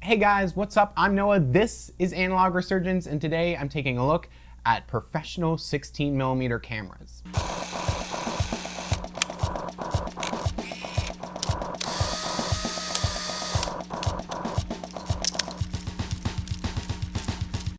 Hey guys, what's up? I'm Noah. This is Analog Resurgence, and today I'm taking a look at professional 16mm cameras.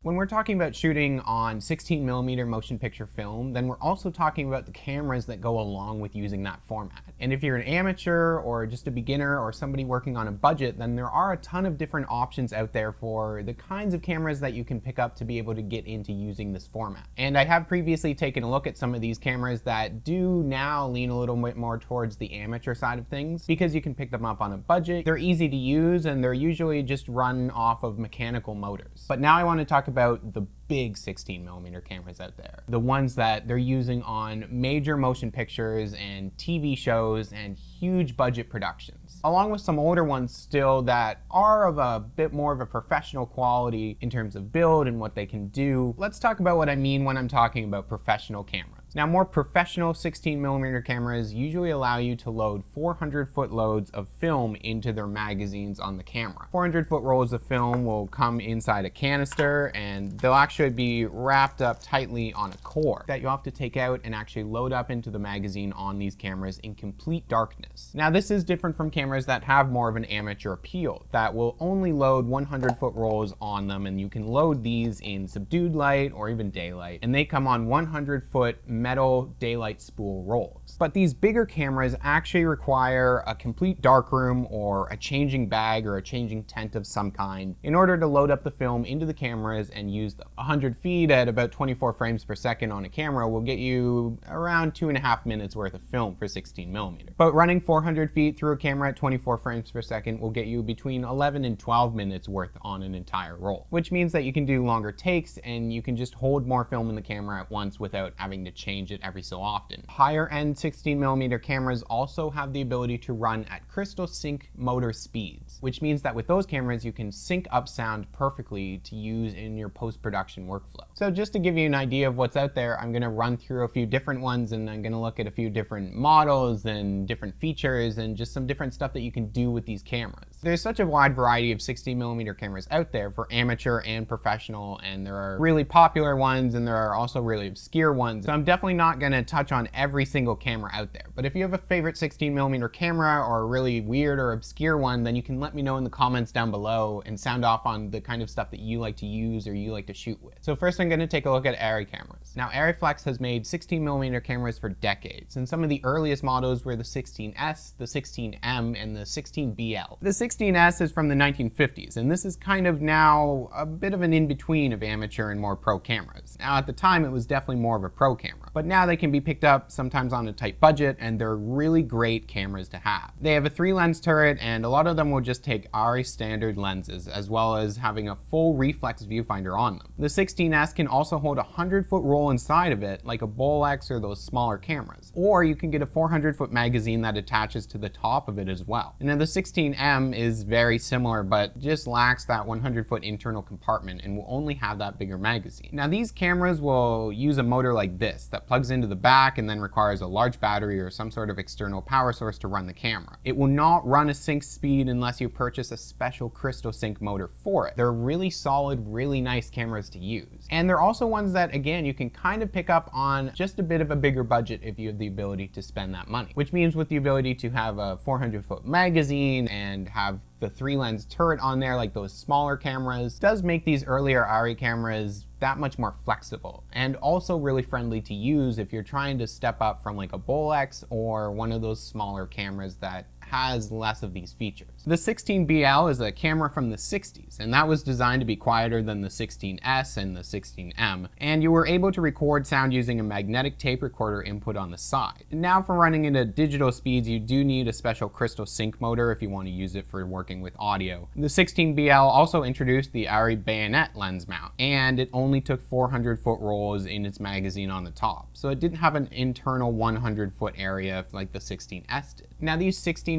When we're talking about shooting on 16mm motion picture film, then we're also talking about the cameras that go along with using that format. And if you're an amateur or just a beginner or somebody working on a budget, then there are a ton of different options out there for the kinds of cameras that you can pick up to be able to get into using this format. And I have previously taken a look at some of these cameras that do now lean a little bit more towards the amateur side of things because you can pick them up on a budget. They're easy to use and they're usually just run off of mechanical motors. But now I want to talk about the big 16mm cameras out there. The ones that they're using on major motion pictures and TV shows and huge budget productions. Along with some older ones still that are of a bit more of a professional quality in terms of build and what they can do. Let's talk about what I mean when I'm talking about professional cameras. Now, more professional 16mm cameras usually allow you to load 400-foot loads of film into their magazines on the camera. 400-foot rolls of film will come inside a canister and they'll actually be wrapped up tightly on a core that you'll have to take out and actually load up into the magazine on these cameras in complete darkness. Now, this is different from cameras that have more of an amateur appeal that will only load 100-foot rolls on them, and you can load these in subdued light or even daylight, and they come on 100-foot metal daylight spool rolls. But these bigger cameras actually require a complete darkroom or a changing bag or a changing tent of some kind in order to load up the film into the cameras and use them. 100 feet at about 24 frames per second on a camera will get you around 2.5 minutes worth of film for 16mm. But running 400 feet through a camera at 24 frames per second will get you between 11 and 12 minutes worth on an entire roll, which means that you can do longer takes and you can just hold more film in the camera at once without having to change it every so often. Higher end 16mm cameras also have the ability to run at crystal sync motor speeds, which means that with those cameras you can sync up sound perfectly to use in your post-production workflow. So just to give you an idea of what's out there, I'm going to run through a few different ones and I'm going to look at a few different models and different features and just some different stuff that you can do with these cameras. There's such a wide variety of 16mm cameras out there for amateur and professional, and there are really popular ones and there are also really obscure ones. So I'm definitely not going to touch on every single camera out there. But if you have a favorite 16mm camera or a really weird or obscure one, then you can let me know in the comments down below and sound off on the kind of stuff that you like to use or you like to shoot with. So first I'm going to take a look at Arri cameras. Now, Arriflex has made 16mm cameras for decades, and some of the earliest models were the 16S, the 16M, and the 16BL. The 16S is from the 1950s, and this is kind of now a bit of an in-between of amateur and more pro cameras. Now, at the time, it was definitely more of a pro camera, but now they can be picked up sometimes on a tight budget, and they're really great cameras to have. They have a 3-lens turret, and a lot of them will just take Arri standard lenses, as well as having a full reflex viewfinder on them. The 16S can also hold a 100-foot roll inside of it, like a Bolex or those smaller cameras. Or you can get a 400-foot magazine that attaches to the top of it as well. And now the 16M is very similar, but just lacks that 100-foot internal compartment and will only have that bigger magazine. Now, these cameras will use a motor like this that plugs into the back and then requires a large battery or some sort of external power source to run the camera. It will not run a sync speed unless you purchase a special crystal sync motor for it. They're really solid, really nice cameras to use. And they're also ones that, again, you can kind of pick up on just a bit of a bigger budget if you have the ability to spend that money. Which means with the ability to have a 400-foot magazine and have the 3-lens turret on there like those smaller cameras, does make these earlier Arri cameras that much more flexible and also really friendly to use if you're trying to step up from like a Bolex or one of those smaller cameras that has less of these features. The 16BL is a camera from the 60s, and that was designed to be quieter than the 16S and the 16M, and you were able to record sound using a magnetic tape recorder input on the side. Now, for running into digital speeds, you do need a special crystal sync motor if you want to use it for working with audio. The 16BL also introduced the Arri bayonet lens mount, and it only took 400-foot rolls in its magazine on the top, so it didn't have an internal 100-foot area like the 16S did. Now, these 16mm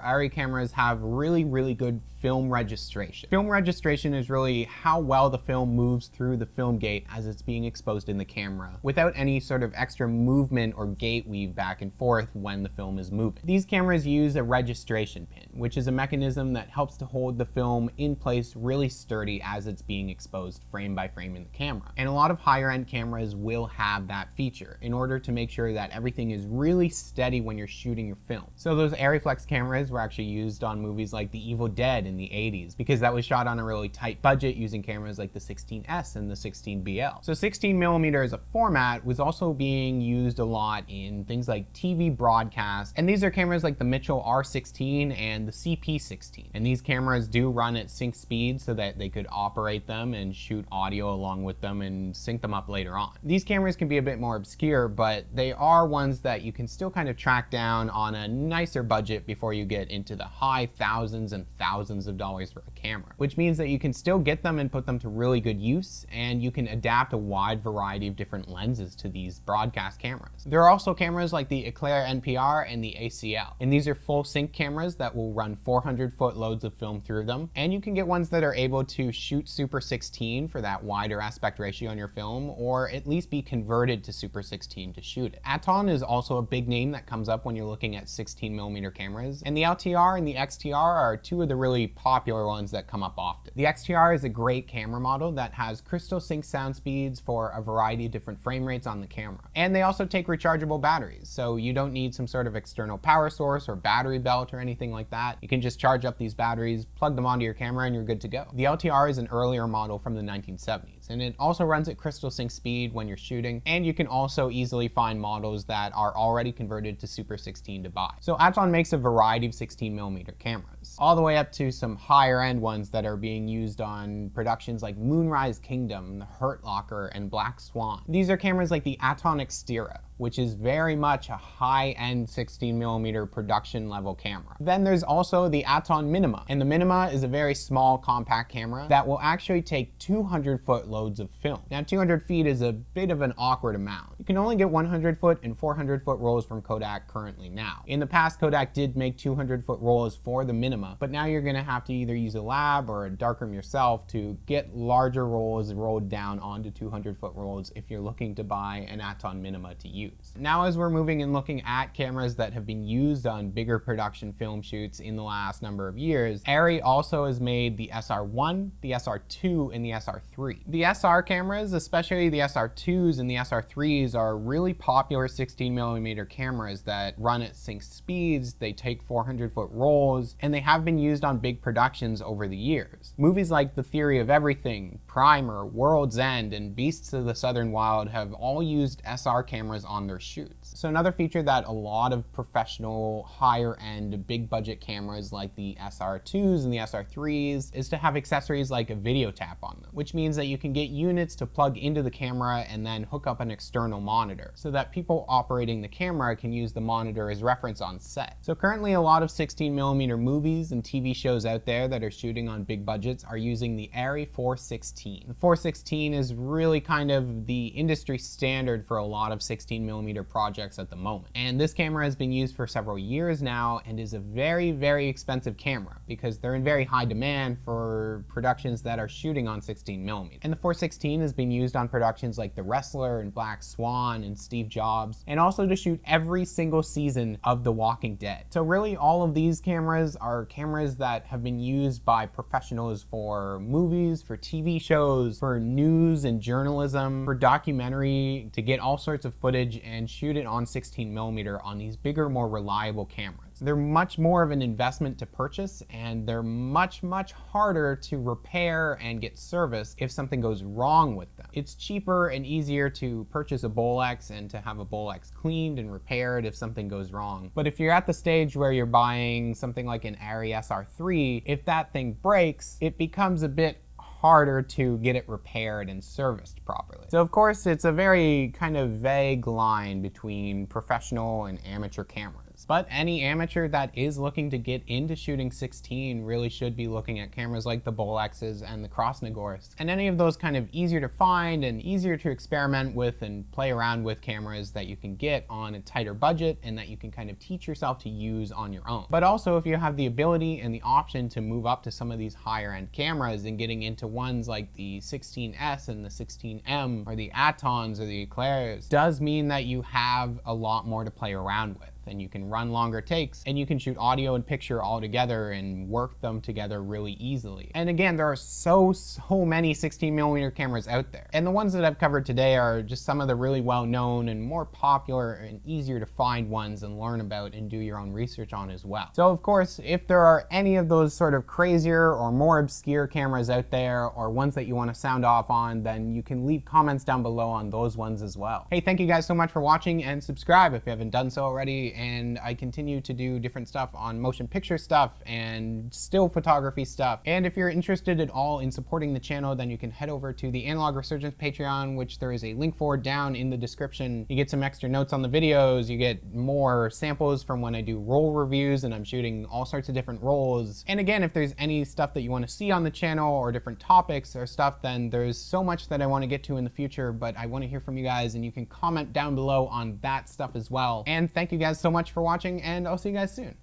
Arri cameras have really, really good film registration. Film registration is really how well the film moves through the film gate as it's being exposed in the camera, without any sort of extra movement or gate weave back and forth when the film is moving. These cameras use a registration pin, which is a mechanism that helps to hold the film in place really sturdy as it's being exposed frame by frame in the camera. And a lot of higher end cameras will have that feature in order to make sure that everything is really steady when you're shooting your film. So those Arriflex cameras were actually used on movies like The Evil Dead in the 80s, because that was shot on a really tight budget using cameras like the 16S and the 16BL. So 16mm as a format was also being used a lot in things like TV broadcasts, and these are cameras like the Mitchell R16 and the CP16. And these cameras do run at sync speed so that they could operate them and shoot audio along with them and sync them up later on. These cameras can be a bit more obscure, but they are ones that you can still kind of track down on a nicer budget before you get into the high thousands and thousands of dollars for a camera, which means that you can still get them and put them to really good use, and you can adapt a wide variety of different lenses to these broadcast cameras. There are also cameras like the Eclair NPR and the ACL, and these are full sync cameras that will run 400-foot loads of film through them, and you can get ones that are able to shoot Super 16 for that wider aspect ratio on your film, or at least be converted to Super 16 to shoot it. Aton is also a big name that comes up when you're looking at 16mm cameras, and the LTR and the XTR are two of the really popular ones that come up often. The XTR is a great camera model that has crystal sync sound speeds for a variety of different frame rates on the camera. And they also take rechargeable batteries, so you don't need some sort of external power source or battery belt or anything like that. You can just charge up these batteries, plug them onto your camera, and you're good to go. The LTR is an earlier model from the 1970s, and it also runs at crystal sync speed when you're shooting, and you can also easily find models that are already converted to Super 16 to buy. So Aton makes a variety of 16mm cameras, all the way up to some higher end ones that are being used on productions like Moonrise Kingdom, The Hurt Locker, and Black Swan. These are cameras like the Aton Xtera, which is very much a high-end 16mm production level camera. Then there's also the Aton Minima, and the Minima is a very small compact camera that will actually take 200-foot loads of film. Now 200 feet is a bit of an awkward amount. You can only get 100-foot and 400-foot rolls from Kodak currently now. In the past, Kodak did make 200-foot rolls for the Minima, but now you're gonna have to either use a lab or a darkroom yourself to get larger rolls rolled down onto 200-foot rolls if you're looking to buy an Aton Minima to use. Now as we're moving and looking at cameras that have been used on bigger production film shoots in the last number of years, Arri also has made the SR1, the SR2, and the SR3. The SR cameras, especially the SR2s and the SR3s, are really popular 16mm cameras that run at sync speeds, they take 400-foot rolls, and they have been used on big productions over the years. Movies like The Theory of Everything, Primer, World's End, and Beasts of the Southern Wild have all used SR cameras on their shoots. So another feature that a lot of professional, higher end, big budget cameras like the SR2s and the SR3s is to have accessories like a video tap on them, which means that you can get units to plug into the camera and then hook up an external monitor so that people operating the camera can use the monitor as reference on set. So currently a lot of 16mm movies and TV shows out there that are shooting on big budgets are using the Arri 416. The 416 is really kind of the industry standard for a lot of 16mm projects at the moment. And this camera has been used for several years now and is a very, very expensive camera because they're in very high demand for productions that are shooting on 16mm. And the 416 has been used on productions like The Wrestler and Black Swan and Steve Jobs, and also to shoot every single season of The Walking Dead. So really all of these cameras are cameras that have been used by professionals for movies, for TV shows, for news and journalism, for documentary, to get all sorts of footage and shoot it on 16mm on these bigger, more reliable cameras. They're much more of an investment to purchase, and they're much, much harder to repair and get serviced if something goes wrong with them. It's cheaper and easier to purchase a Bolex and to have a Bolex cleaned and repaired if something goes wrong. But if you're at the stage where you're buying something like an Arri SR3, if that thing breaks, it becomes a bit harder to get it repaired and serviced properly. So of course, it's a very kind of vague line between professional and amateur cameras. But any amateur that is looking to get into shooting 16 really should be looking at cameras like the Bolexes and the Krasnogorsk, and any of those kind of easier to find and easier to experiment with and play around with cameras that you can get on a tighter budget and that you can kind of teach yourself to use on your own. But also, if you have the ability and the option to move up to some of these higher end cameras and getting into ones like the 16S and the 16M or the Atons or the Eclairs, does mean that you have a lot more to play around with, and you can run longer takes, and you can shoot audio and picture all together and work them together really easily. And again, there are so many 16mm cameras out there, and the ones that I've covered today are just some of the really well-known and more popular and easier to find ones and learn about and do your own research on as well. So of course, if there are any of those sort of crazier or more obscure cameras out there, or ones that you want to sound off on, then you can leave comments down below on those ones as well. Hey, thank you guys so much for watching, and subscribe if you haven't done so already. And I continue to do different stuff on motion picture stuff and still photography stuff. And if you're interested at all in supporting the channel, then you can head over to the Analog Resurgence Patreon, which there is a link for down in the description. You get some extra notes on the videos, you get more samples from when I do roll reviews and I'm shooting all sorts of different rolls. And again, if there's any stuff that you want to see on the channel or different topics or stuff, then there's so much that I want to get to in the future, but I want to hear from you guys, and you can comment down below on that stuff as well. And thank you guys so much for watching, and I'll see you guys soon.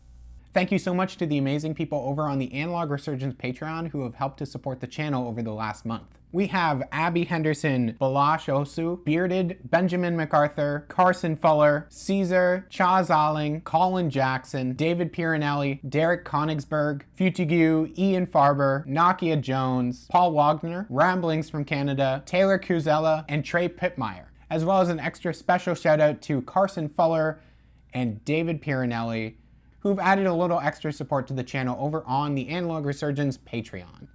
Thank you so much to the amazing people over on the Analog Resurgence Patreon who have helped to support the channel over the last month. We have Abby Henderson, Balash Osu, Bearded, Benjamin MacArthur, Carson Fuller, Caesar, Chaz Alling, Colin Jackson, David Piranelli, Derek Konigsberg, Futigu, Ian Farber, Nakia Jones, Paul Wagner, Ramblings from Canada, Taylor Cuzella, and Trey Pittmeyer, as well as an extra special shout out to Carson Fuller and David Piranelli, who've added a little extra support to the channel over on the Analog Resurgence Patreon.